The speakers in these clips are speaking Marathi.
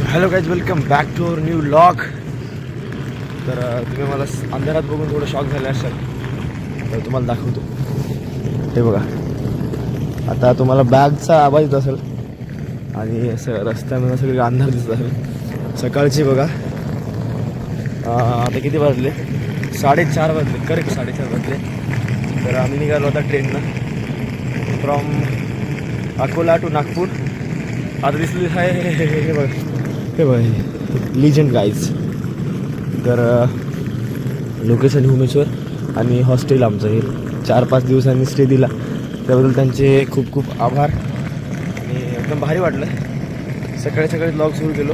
So hello guys, welcome back to our new vlog. तर तुम्ही मला अंधारात बघून थोडं शॉक झाले असाल, तर तुम्हाला दाखवतो. हे बघा, आता तुम्हाला बॅगचा आवाज येत असेल आणि असं रस्त्यामध्ये सगळी अंधार दिसत असेल. सकाळची बघा, आता किती वाजले? 4:30 वाजले, करेक्ट 4:30 वाजले. तर आम्ही निघालो आता ट्रेननं फ्रॉम अकोला टू नागपूर. आता दिसली आहे हे बघा, हे बघा लिजंड गाईज. तर लोकेशन भुवनेश्वर आणि हॉस्टेल आमचं हे 4-5 दिवसांनी स्टे दिला, त्याबद्दल त्यांचे खूप खूप आभार. आणि एकदम भारी वाटलं. सकाळी सकाळी ब्लॉग सुरू केलो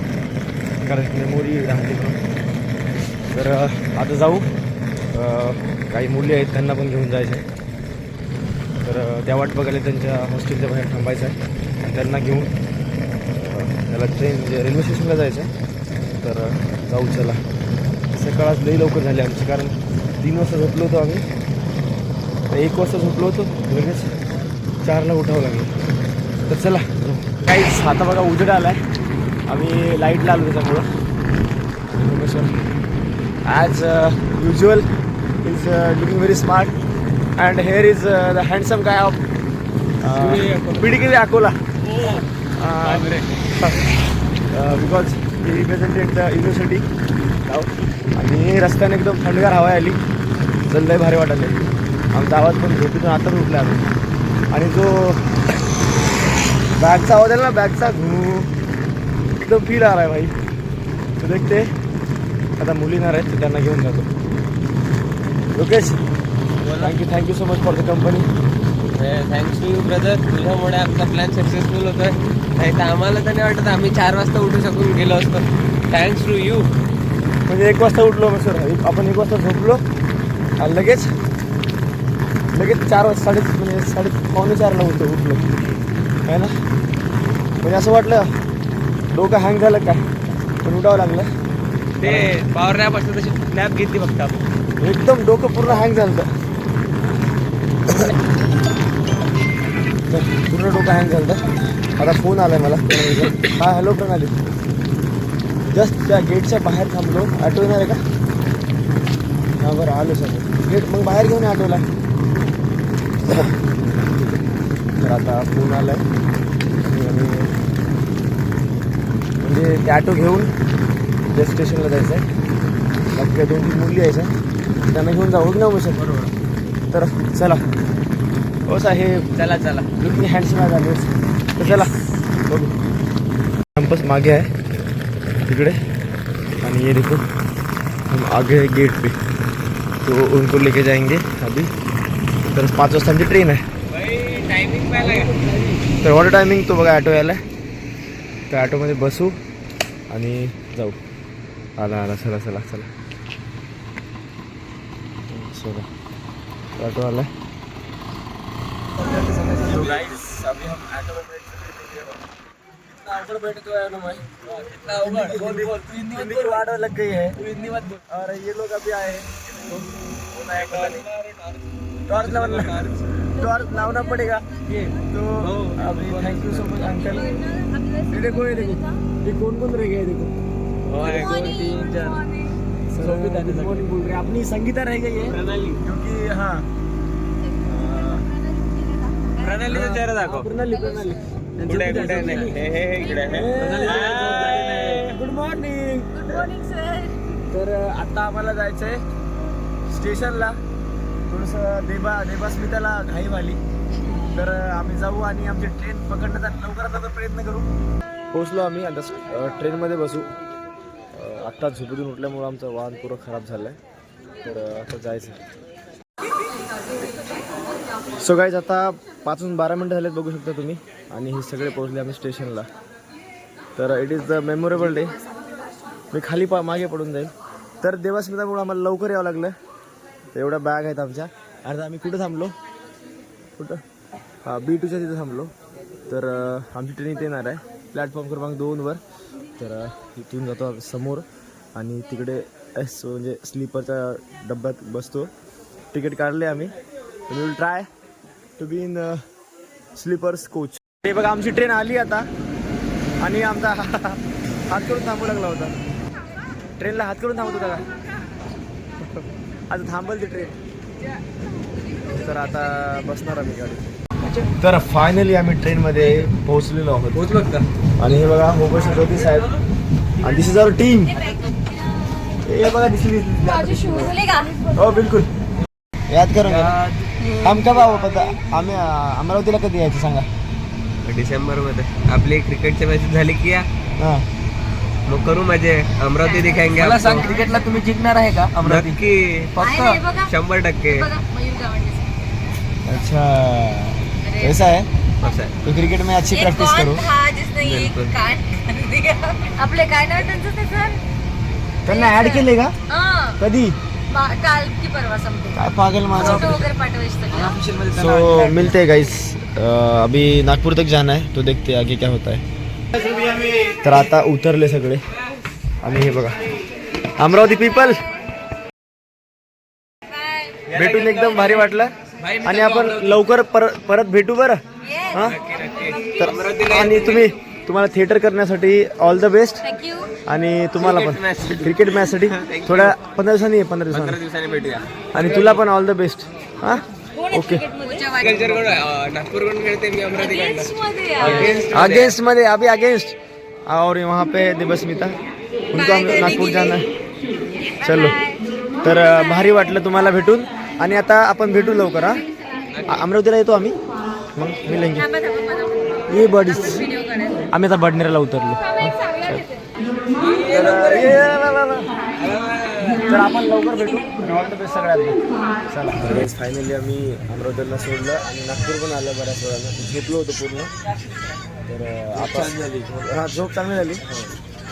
कारण मेमोरी राहते म्हणून. तर आता जाऊ, काही मुली आहेत त्यांना पण घेऊन जायचं आहे. तर त्या वाट बघायला त्यांच्या हॉस्टेलच्या बाहेर थांबायचं आहे आणि त्यांना घेऊन त्याला ट्रेन म्हणजे रेल्वे स्टेशनला जायचं आहे. तर जाऊ चला. सकाळ आज लई लवकर झाली आमची, कारण 3 वाजता झोपलो होतो आम्ही. 1 वाजता झोपलो होतो, लगेच 4ला उठावं लागेल. तर चला काहीच. आता बघा उजेड आला आहे, आम्ही लाईटला आलो त्याच्यामुळं. As usual is looking very smart and hair is the handsome guy of PDK Akola. Because he represented the university. आणि रस्त्याने एकदम थंडगार हवा आली, तर लय भारी वाटायला. आमचा आवाज पण झोपेतून आताच उठला आम्ही. आणि जो बॅगचा आवाज आहे ना, बॅगचा एकदम फील आ रहा है भाई. तो देखते आता मुली येणार आहेत, तर त्यांना घेऊन जातो. Lokesh, thank you so much for the company. Thanks to you brother. तुझ्यामुळे आमचा प्लॅन सक्सेसफुल होतोय. नाही तर आम्हाला तर नाही वाटत आम्ही 4 वाजता उठू शकून गेलो असतो. Thanks to you. म्हणजे 1 वाजता उठलो मग सर, आपण 1 वाजता झोपलो आणि लगेच 4 वाजता म्हणजे 3:45ला उठलो आहे ना. म्हणजे असं वाटलं डोकं हँग झालं काय, पण उठावं लागलं. ते पॉवर नॅप असतं तशी नॅप घेतली फक्त आपण. एकदम डोकं पूर्ण हँग झालं, पूर्ण डोकं हँग झालं. आता फोन आला आहे मला. हां हॅलो प्रणाली, जस्ट त्या गेटच्या बाहेर थांबलो. ॲटो येणार आहे का? हां बरं आलो सर. गेट मग बाहेर घेऊन ॲटोला. तर आता फोन आला आहे म्हणजे ते ॲटो घेऊन बस स्टेशनला जायचं आहे. बाकी 2-3 मुली यायचं, त्यांना घेऊन जाऊ ना मग सर. बरोबर. तर चला. हो साहेब, चला लुकिंग हँडसम झाले. तर चला बघू. कॅम्पस मागे आहे तिकडे, आणि ये देखो हम आगे है गेट पे, तो उनको लेके जाएंगे अभी. तर 5 वाजता आमची ट्रेन आहे. टायमिंग पाहिलं. तर वॉटर टायमिंग तो बघा, ॲटो यायला आहे. त्या ॲटोमध्ये बसू आणि जाऊ. आला चला ऑटो आला है. तो गाइस अभी हम ऑटो में कितना ऊपर बैठे हुए हैं ना भाई, कितना ऊपर. बोल हिंदी की वाट लग गई है. हिंदी मत बोल. और ये लोग अभी आए हैं, टॉर्च लाना पड़ेगा. तो अभी thank you so much uncle. ये देखो ये कौन रह गए. देखो 2, 3, 4 गुड मॉर्निंग बोल रहे हैं. अपनी संगीता रह गई है प्रणाली. क्योंकि हाँ प्रणालीचा चेहरा दाखव. प्रणाली कुठे नाही. हे इकडे गुड मॉर्निंग सर. तर आता आम्हाला जायचं आहे स्टेशनला. थोडंसं देवास्मिताला घाई झाली, तर आम्ही जाऊ आणि आमची ट्रेन पकडण्याचा लवकरात प्रयत्न करू. पोहोचलो आम्ही. आता ट्रेनमध्ये बसू. आत्ता झोपेतून उठल्यामुळं आमचं वाहन पुरं खराब झालं आहे, तर आता जायचं. सो गाईज, आता 5 वाजून 12 मिनटं झालेत बघू शकता तुम्ही, आणि हे सगळे पोहोचले आम्ही स्टेशनला. तर it is the memorable day. मी खाली मागे पडून जाईल. तर देवास्मितामुळं आम्हाला लवकर यावं लागलं. तर एवढ्या बॅग आहेत आमच्या. आणि आम्ही कुठं थांबलो, हां B2च्या तिथं थांबलो. तर आमची ट्रेन इथे येणार आहे प्लॅटफॉर्म क्रमांक 2वर. तर इथून जातो समोर आणि तिकडे म्हणजे स्लीपरच्या डब्यात बसतो. तिकीट काढले आम्ही. We will try to be in sleepers coach. हे बघा आमची ट्रेन आली आता, आणि आमचा हात करून थांबू लागला होता. ट्रेनला हात करून थांबत होता का? आता थांबल ती ट्रेन. तर आता बसणार आम्ही गाडी. तर फायनली आम्ही ट्रेनमध्ये पोहोचलेलो आहोत. पोहोचलो का? आणि हे बघा होबशी ज्योती साहेब आणि दिस इज आवर टीम. हे बघा दिसली. हो बिलकुल याद करो. हम कब आओ पता आम्ही अमरावतीला कधी यायचं सांगा. डिसेंबर मध्ये आपली क्रिकेटची मॅच झाली की या हां मग करू माझे अमरावती दिखाएंगे. मला सांग क्रिकेटला तुम्ही जिंकणार आहे का अमरावती? नक्की फक्त 100%. अच्छा ऐसा है असं आहे. तो क्रिकेट में अच्छी प्रैक्टिस करो. बिलकुल. आपले काय नाव त्यांचं ते सर? त्यांना ऍड केले का कधी? काल की परवा समथिंग काय पागल माझा. फोटो वगैरे पाठवायचे ऑफिशियल मध्ये सो मिलते हैं गाइस. अभी नागपुर तक जाना है तो देखते हैं आगे क्या होता है. तर आता उतरले सगळे आणि हे बघा अमरावती पीपल भेटून एकदम भारी वाटलं. आणि आपण लवकर परत भेटू बरं. हां तर आणि तुम्हाला थिएटर करण्यासाठी ऑल द बेस्ट. थँक्यू. आणि तुम्हाला पण क्रिकेट मॅचसाठी थोड्या 15 दिवसांनी 15 दिवसांनी भेटूया. आणि तुला पण ऑल द बेस्ट. हां ओके. नागपूरकडून खेळते मी अमरावती अगेंस्ट मध्ये अभी अगेंस्ट और वहाँ पे दिवस्मिता उनको हम नागपूर जाना है. चलो तर भारी वाटलं तुम्हाला भेटून. आणि आता आपण भेटू लवकर. हां अमरावतीला येतो आम्ही मग मिलेंगे. ये बडीज आम्ही आता बडनेराला उतरलो. तर आपण लवकर भेटू. ऑल द बेस्ट सगळ्यांना. चला फायनली आम्ही अमरावतीला सोडलं आणि नागपूर पण आलं बऱ्याच वेळानं. घेतलो होतो पूर्ण. तर आपण झाली. हां झोप चांगली झाली.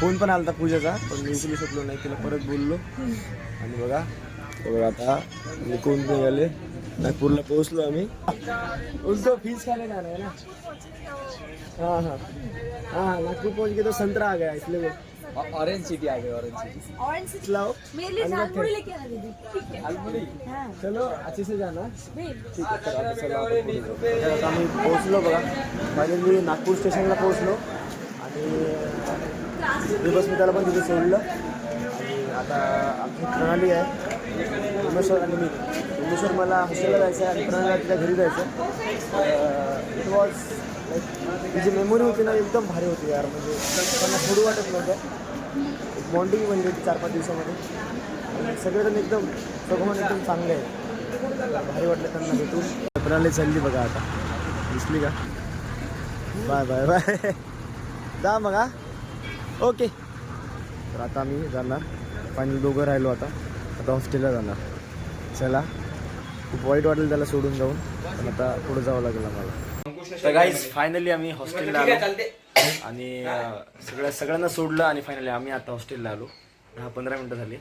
फोन पण आला पूजाचा पण मी उचलू शकलो नाही. तिला परत बोललो आणि बघा आता निघून निघाले. नागपूरला पोहोचलो आम्ही. उलटो फीस खाने जाना है ना. हाँ हाँ हाँ नागपुर पहुंच गए तो संतरा आ गया इसलिए ऑरेंज सिटी आ गई. ऑरेंज सिटी लाओ मेरे लिए झालमुड़ी लेके आ दीदी. हाँ चलो अच्छे से जाना. ठीक आहे. तर आता चला आपण पुढे जाऊ. तर आता आम्ही पोहोचलो बघा. फायनली नागपूर स्टेशनला पोहोचलो आणि दिवस्मिताला पण तिथे सोडलं. आणि आता आमची प्रणाली आहे उमेश्वर आणि मी. उमेश्वर मला हॉस्टेलला जायचं आहे आणि प्रणालीला तिच्या घरी जायचं. इट वॉज लाईक जी मेमोरी होती ना एकदम भारी होती यार. म्हणजे त्यांना सोडू वाटत नव्हतं. एक बॉन्डिंग बनली होती 4-5 दिवसामध्ये. आणि सगळेजण एकदम सगळं एकदम चांगले आहे. भारी वाटलं त्यांना भेटून. प्रणाली चालली बघा आता. दिसली का? Bye bye bye. जा मग. हा ओके. तर आता आम्ही जाणार. फायनल दोघं राहिलो आता हॉस्टेलला जाणार. चला खूप वाईट वाटेल त्याला सोडून जाऊन पण आता पुढे जावं लागेल आम्हाला. तर गाईज फायनली आम्ही हॉस्टेलला आलो आणि सगळ्यांना सोडलं आणि फायनली आम्ही आता हॉस्टेलला आलो. 10-15 मिनटं झाली.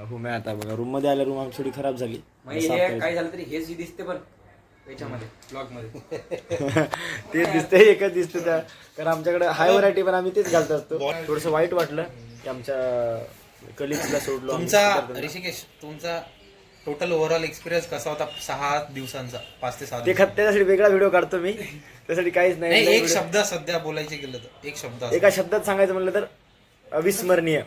हो मी आता बघा रूममध्ये आल्या. रूम आमची थोडी खराब झाली. काय झालं तरी हेच दिसते पण याच्यामध्ये ब्लॉग मध्ये तेच दिसते. एकच दिसते त्या कारण आमच्याकडे हाय व्हरायटी पण आम्ही तेच घालत असतो. थोडंसं वाईट वाटलं की आमच्या कलिग्सला सोडलो. ऋषिकेश तुमचा टोटल ओव्हरऑल एक्सपिरियन्स कसा होता 6 दिवसांचा 5 ते 7 ते त्यासाठी वेगळा व्हिडिओ काढतो मी. त्यासाठी काहीच नाही. एक शब्द सध्या बोलायचे गेलं तर एक शब्द एका शब्दात सांगायचं म्हणलं तर अविस्मरणीय.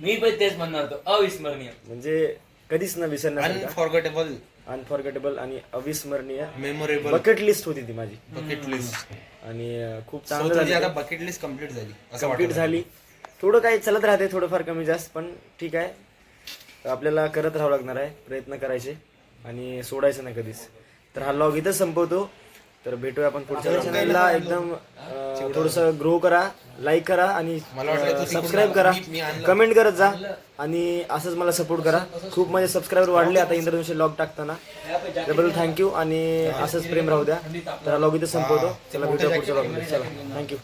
मी पण तेच म्हणणार होतो. अविस्मरणीय म्हणजे कधीच न विसरण्यासारखं. अनफॉर्गेटेबल आणि अविस्मरणीय मेमोरेबल बकेट लिस्ट होती ती माझी. बकेट लिस्ट आणि खूप चांगलं आता बकेट लिस्ट कम्प्लीट झाली असं कम्प्लीट झाली. थोडं काही चालत राहते थोडंफार कमी जास्त पण ठीक आहे. आपल्याला करत राहावं लागणार आहे. प्रयत्न करायचे आणि सोडायचं नाही कधीच. तर हा व्लॉग इथंच संपवतो. तर भेटूया आपण पुढच्या चॅनलला. एकदम थोडंसं ग्रो करा, लाईक करा आणि सबस्क्राईब करा, कमेंट करत जा आणि असंच मला सपोर्ट करा. खूप माझे सबस्क्रायबर वाढले आता इंद्रधनुष्य व्लॉग टाकताना. त्याबद्दल थँक्यू आणि असंच प्रेम राहू द्या. तर हा व्लॉग इथं संपवतो. चला भेटूया पुढच्या व्लॉगमध्ये. चला थँक्यू.